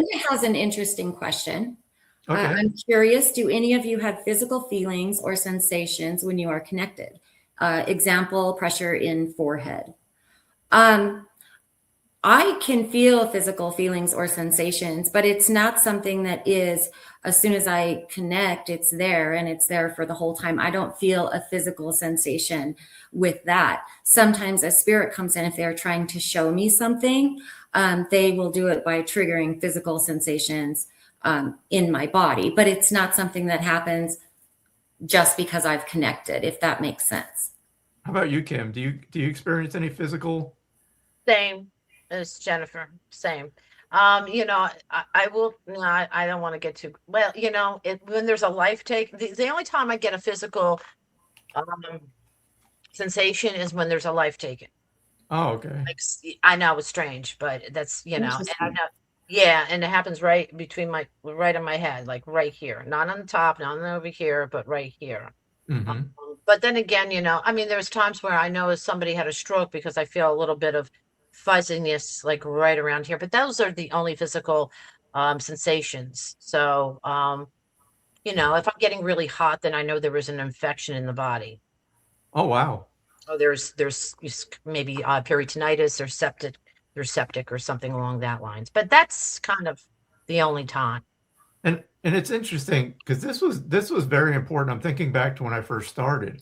Brenda has an interesting question. Okay. I'm curious, do any of you have physical feelings or sensations when you are connected? Example, pressure in forehead. Um, I can feel physical feelings or sensations, but it's not something that is, as soon as I connect, it's there and it's there for the whole time. I don't feel a physical sensation with that. Sometimes a spirit comes in, if they're trying to show me something, they will do it by triggering physical sensations in my body, but it's not something that happens just because I've connected, if that makes sense. How about you, Kim? Do you experience any physical? Same as Jennifer. Same. I will. No, I don't want to get too well. When there's a life take, the only time I get a physical um, sensation is when there's a life taken. Oh, okay. Like I know it's strange, but that's and I Interesting. know, yeah, and it happens right between right on my head, like right here, not on the top, not over here, but right here. Mm-hmm. But then again, I mean, there's times where I know somebody had a stroke because I feel a little bit of fuzziness, like right around here. But those are the only physical sensations. So, if I'm getting really hot, then I know there was an infection in the body. Oh, wow. Oh, there's maybe peritonitis or septic or something along that lines. But that's kind of the only time. And it's interesting because this was very important. I'm thinking back to when I first started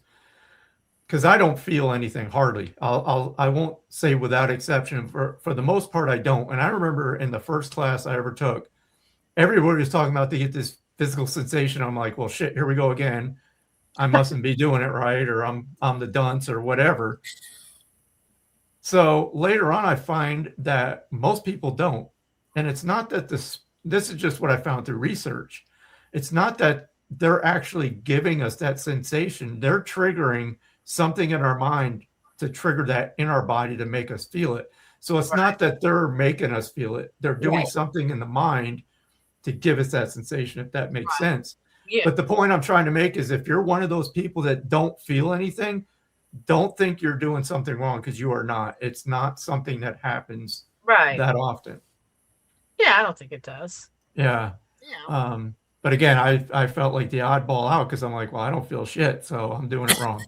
because I don't feel anything hardly. I won't say without exception. For the most part, I don't. And I remember in the first class I ever took, everybody was talking about to get this physical sensation. I'm like, well, shit, here we go again. I mustn't be doing it right, or I'm the dunce or whatever. So later on, I find that most people don't, and it's not that this is just what I found through research. It's not that they're actually giving us that sensation. They're triggering something in our mind to trigger that in our body to make us feel it. So it's Right. not that they're making us feel it. They're doing Right. something in the mind to give us that sensation, if that makes Right. sense. Yeah. But the point I'm trying to make is if you're one of those people that don't feel anything, don't think you're doing something wrong because you are not. It's not something that happens Right. that often. Yeah, I don't think it does. Yeah. Yeah. But again, I felt like the oddball out because I'm like, well, I don't feel shit, so I'm doing it wrong.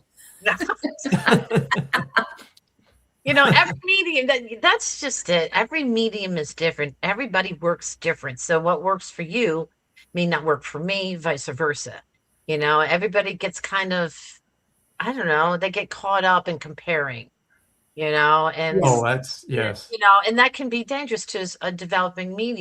Every medium, that's just it. Every medium is different. Everybody works different. So what works for you may not work for me, vice versa. Everybody gets kind of, I don't know, they get caught up in comparing, and Oh, Yes. that's yes. and that can be dangerous to a developing medium.